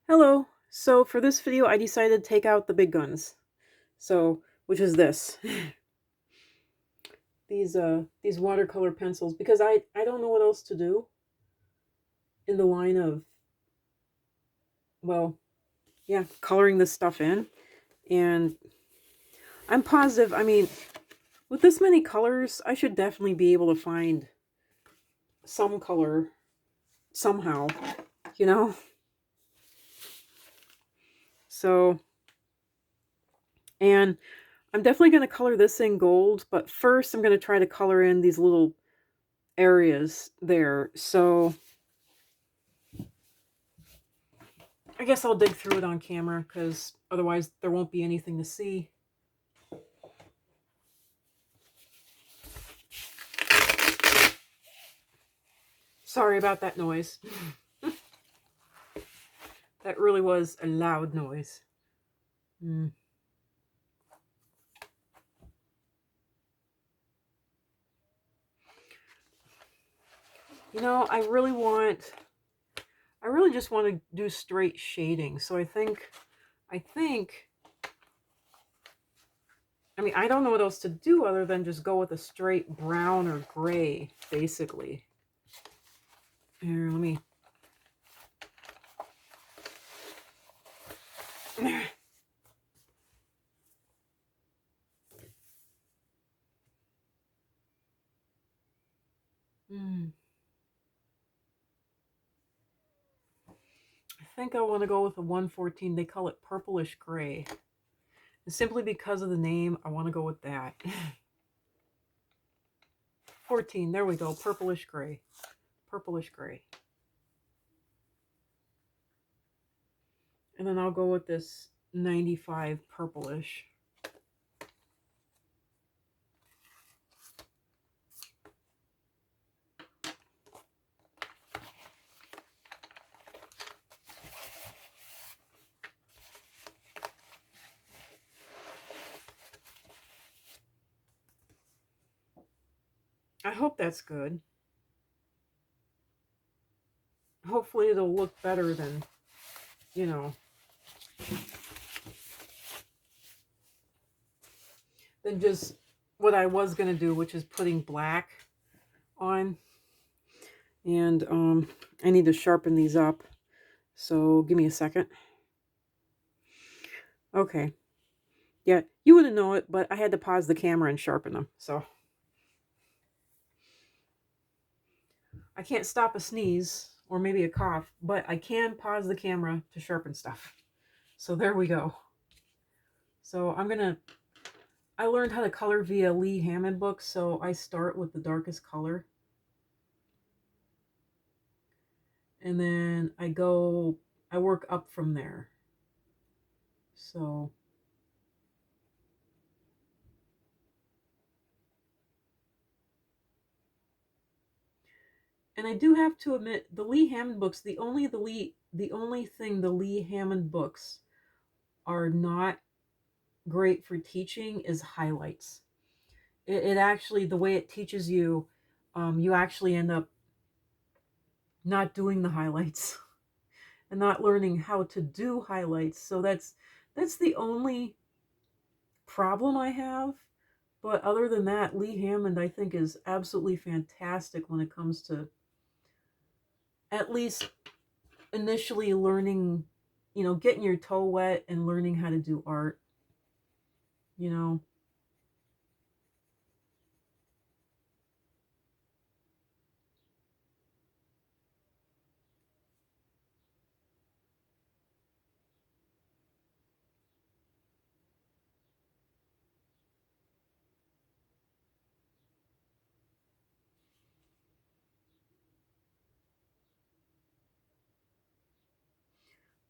Hello. So for this video, I decided to take out the big guns. Which is this. These watercolor pencils, because I don't know what else to do in the line of, well, yeah, coloring this stuff in. And I'm positive, I mean, with this many colors, I should definitely be able to find some color somehow, you know? So, and I'm definitely going to color this in gold, but first I'm going to try to color in these little areas there. So I guess I'll dig through it on camera because otherwise there won't be anything to see. Sorry about that noise. That really was a loud noise. You know, I really just want to do straight shading. So I mean, I don't know what else to do other than just go with a straight brown or gray, basically. Here, let me... I think I want to go with a 114. They call it purplish gray. And simply because of the name, I want to go with that. 14, there we go, purplish gray. Purplish gray. And then I'll go with this 95 purplish. I hope that's good. Hopefully it'll look better than, you know, than just what I was going to do, which is putting black on. And I need to sharpen these up. So give me a second. Okay. Yeah, you wouldn't know it, but I had to pause the camera and sharpen them. So I can't stop a sneeze or maybe a cough, but I can pause the camera to sharpen stuff. So there we go. So I learned how to color via Lee Hammond books, so I start with the darkest color. And then I work up from there. So and I do have to admit, the Lee Hammond books, the only thing the Lee Hammond books are not great for teaching is highlights. It actually, the way it teaches you, you actually end up not doing the highlights and not learning how to do highlights. So that's the only problem I have. But other than that, Lee Hammond, I think, is absolutely fantastic when it comes to at least initially learning, getting your toe wet and learning how to do art, you know.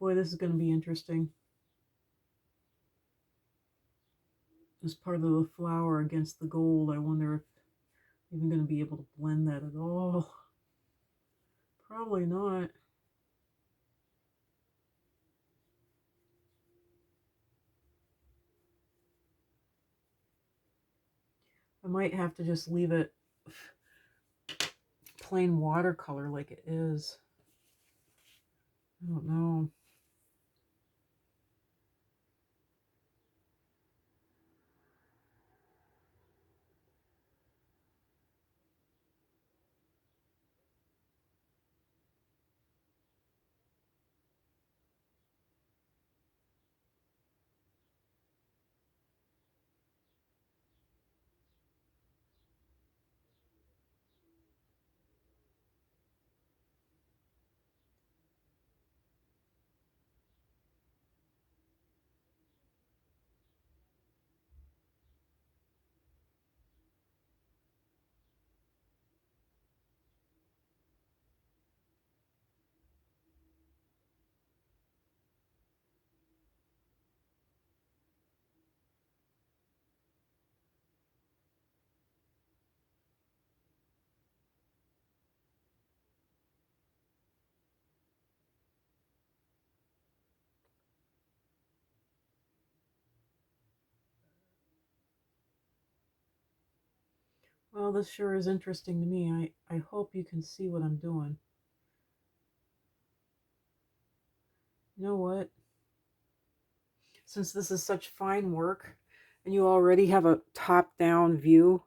Boy, this is going to be interesting. This part of the flower against the gold, I wonder if I'm even going to be able to blend that at all. Probably not. I might have to just leave it plain watercolor like it is. I don't know. Well, this sure is interesting to me. I hope you can see what I'm doing. You know what? Since this is such fine work and you already have a top-down view,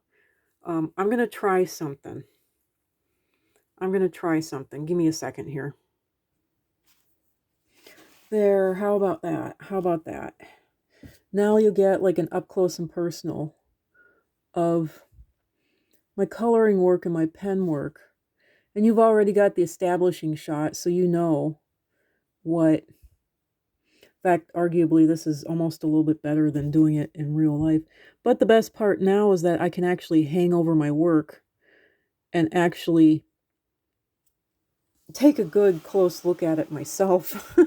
I'm going to try something. Give me a second here. There, how about that? How about that? Now you get like an up close and personal of my coloring work and my pen work. And you've already got the establishing shot, so you know what. In fact, arguably, this is almost a little bit better than doing it in real life. But the best part now is that I can actually hang over my work and actually take a good close look at it myself.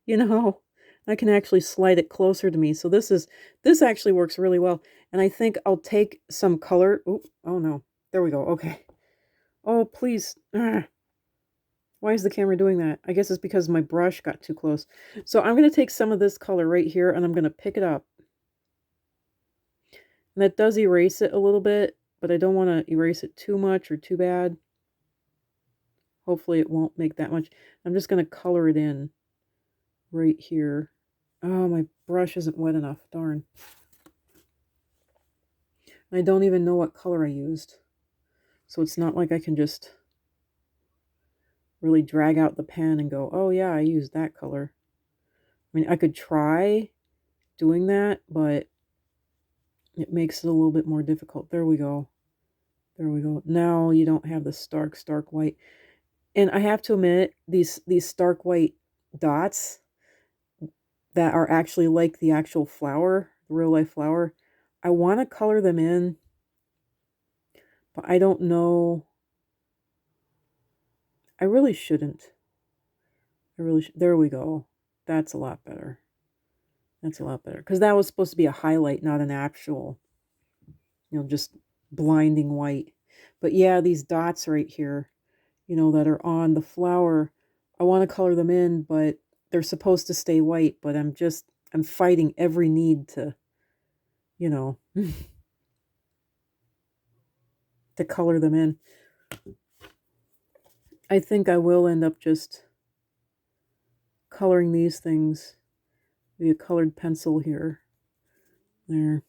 You know, I can actually slide it closer to me. So this actually works really well. And I think I'll take some color. Oh no, there we go. Okay. Oh, please. Why is the camera doing that? I guess it's because my brush got too close. So I'm going to take some of this color right here and I'm going to pick it up. And that does erase it a little bit, but I don't want to erase it too much or too bad. Hopefully it won't make that much. I'm just going to color it in right here. Oh, my brush isn't wet enough. Darn. I don't even know what color I used. So it's not like I can just really drag out the pen and go, oh yeah, I used that color. I mean, I could try doing that, but it makes it a little bit more difficult. There we go. There we go. Now you don't have the stark white. And I have to admit, these stark white dots that are actually like the actual flower, the real life flower, I want to color them in, but I don't know. I really shouldn't. There we go. That's a lot better. That's a lot better. Because that was supposed to be a highlight, not an actual, just blinding white. But yeah, these dots right here, that are on the flower, I want to color them in, but they're supposed to stay white. But I'm fighting every need to, to color them in. I think I will end up just coloring these things with a colored pencil here. There.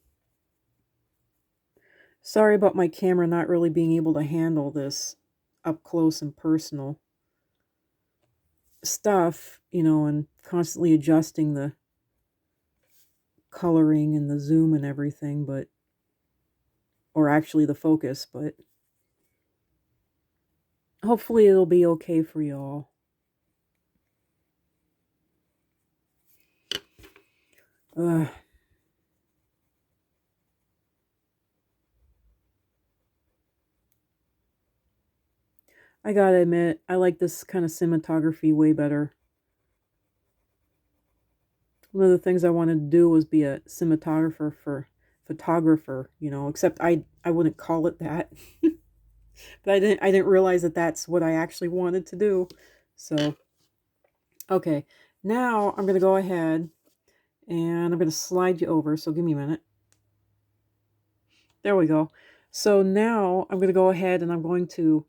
Sorry about my camera not really being able to handle this up close and personal stuff, and constantly adjusting the coloring and the zoom and everything, or actually the focus, but hopefully it'll be okay for y'all. I gotta admit, I like this kind of cinematography way better. One of the things I wanted to do was be a cinematographer for photographer, except I wouldn't call it that. But I didn't realize that that's what I actually wanted to do. So, okay. Now I'm going to go ahead and I'm going to slide you over. So give me a minute. There we go. So now I'm going to go ahead and I'm going to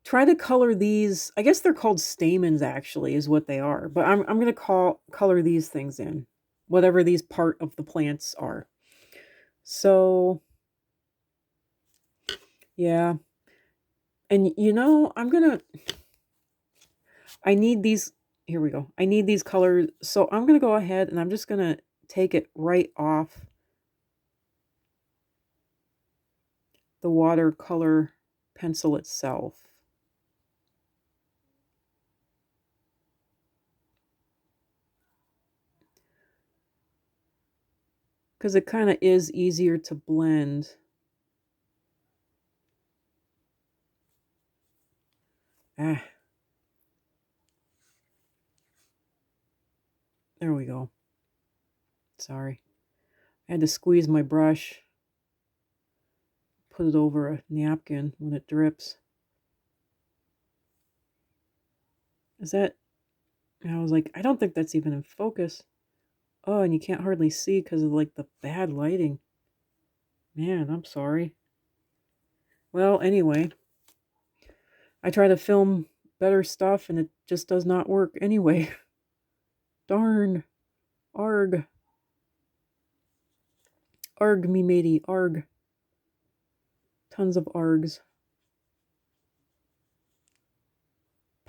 try to color these. I guess they're called stamens, actually, is what they are. But I'm going to color these things in, whatever these part of the plants are. So, yeah. And I need these. Here we go. I need these colors. So I'm going to go ahead and I'm just going to take it right off the watercolor pencil itself. Because it kind of is easier to blend. There we go. Sorry. I had to squeeze my brush. Put it over a napkin when it drips. Is that... I was like, I don't think that's even in focus. Oh, and you can't hardly see because of like the bad lighting. Man, I'm sorry. Well, anyway, I try to film better stuff and it just does not work anyway. Darn. Arg. Arg me matey. Arg. Tons of args.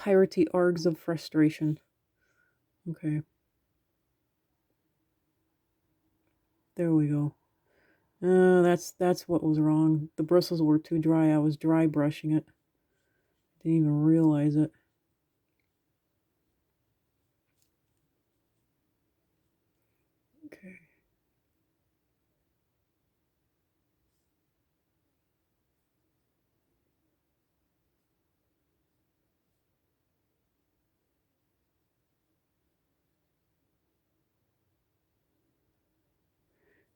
Piratey args of frustration. Okay. There we go. That's what was wrong. The bristles were too dry. I was dry brushing it. Didn't even realize it. Okay.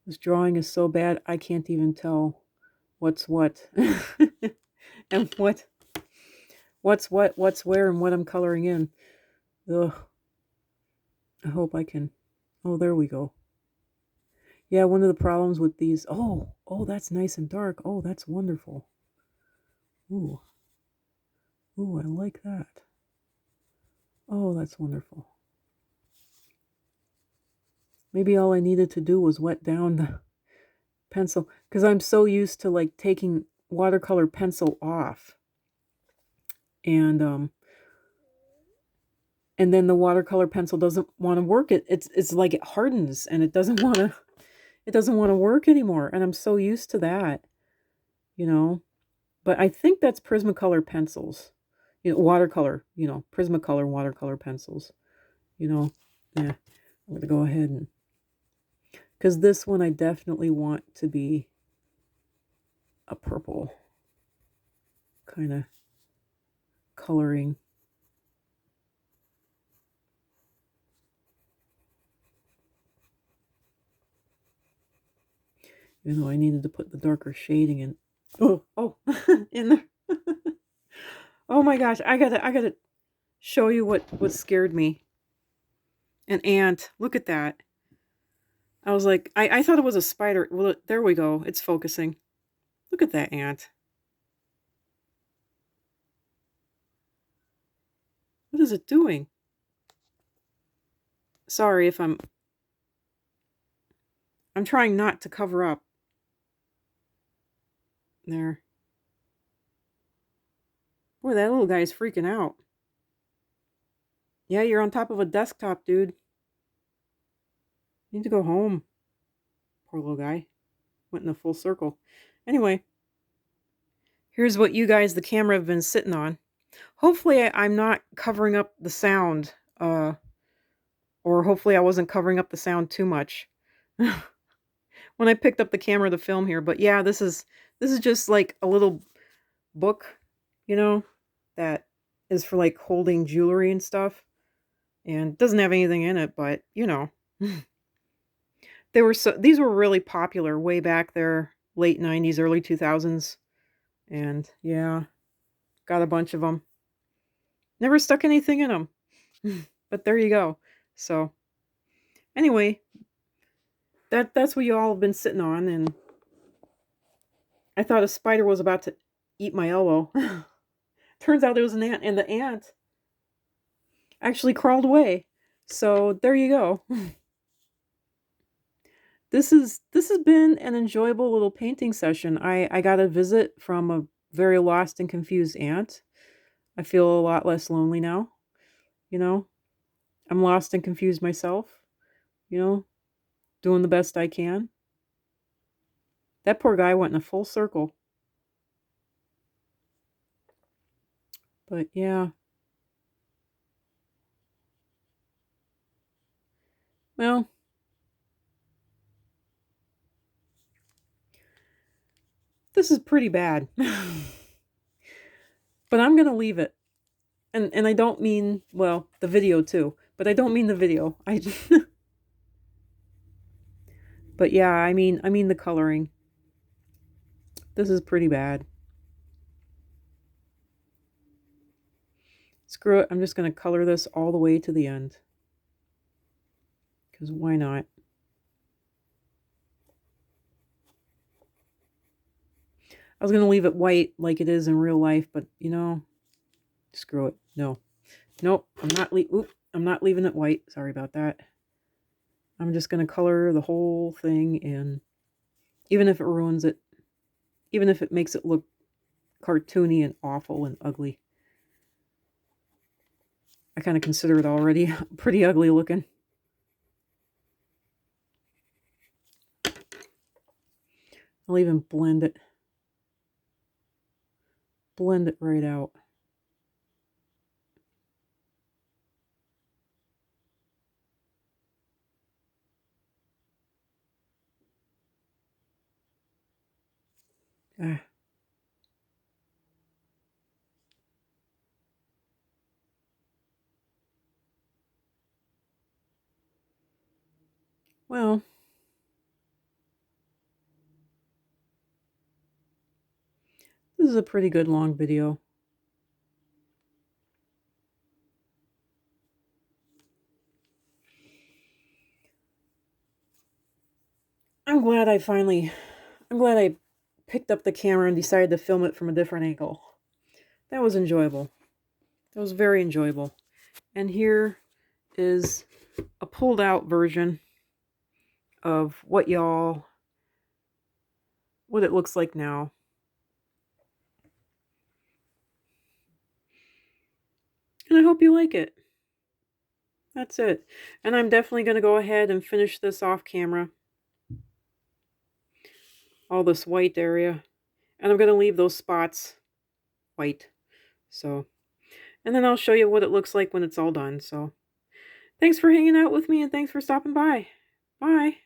This drawing is so bad I can't even tell what's what. And what's what, what's where, and what I'm coloring in. Ugh. I hope I can. Oh, there we go. Yeah, one of the problems with these. Oh, that's nice and dark. Oh, that's wonderful. Ooh. Ooh, I like that. Oh, that's wonderful. Maybe all I needed to do was wet down the pencil, because I'm so used to like taking watercolor pencil off. And then the watercolor pencil doesn't want to work. It's like it hardens and it doesn't want to work anymore. And I'm so used to that, you know. But I think that's Prismacolor pencils. Watercolor, Prismacolor watercolor pencils. Yeah. I'm going to go ahead and, because this one I definitely want to be a purple kind of coloring. Even though I needed to put the darker shading in. Oh, in there. Oh my gosh, I gotta show you what scared me. An ant. Look at that. I was like, I thought it was a spider. Well, there we go. It's focusing. Look at that ant. What is it doing? Sorry if I'm trying not to cover up. There. Boy, that little guy's freaking out. Yeah, you're on top of a desktop, dude. You need to go home. Poor little guy. Went in a full circle. Anyway, here's what you guys, the camera, have been sitting on. Hopefully I'm not covering up the sound. Or hopefully I wasn't covering up the sound too much when I picked up the camera to film here. But yeah, this is just like a little book, that is for like holding jewelry and stuff. And doesn't have anything in it, but these were really popular way back there, late 90s, early 2000s. And yeah, got a bunch of them. Never stuck anything in them. But there you go. So anyway, that's what you all have been sitting on, and I thought a spider was about to eat my elbow. Turns out it was an ant, and the ant actually crawled away. So there you go. This has been an enjoyable little painting session. I got a visit from a very lost and confused ant. I feel a lot less lonely now. I'm lost and confused myself. Doing the best I can. That poor guy went in a full circle. But yeah. Well, this is pretty bad. But I'm going to leave it. And I don't mean, well, the video too. But I don't mean the video. But yeah, I mean the coloring. This is pretty bad. Screw it. I'm just going to color this all the way to the end. Because why not? I was going to leave it white like it is in real life, but you know, screw it. No. Nope, I'm not leaving it white. Sorry about that. I'm just going to color the whole thing in, even if it ruins it, even if it makes it look cartoony and awful and ugly. I kind of consider it already pretty ugly looking. I'll even blend it right out. Ah. Well, this is a pretty good long video. I'm glad I picked up the camera and decided to film it from a different angle. That was enjoyable. That was very enjoyable. And here is a pulled out version of what it looks like now. And I hope you like it. That's it. And I'm definitely going to go ahead and finish this off camera. All this white area. And I'm going to leave those spots white. So, and then I'll show you what it looks like when it's all done. So, thanks for hanging out with me and thanks for stopping by. Bye.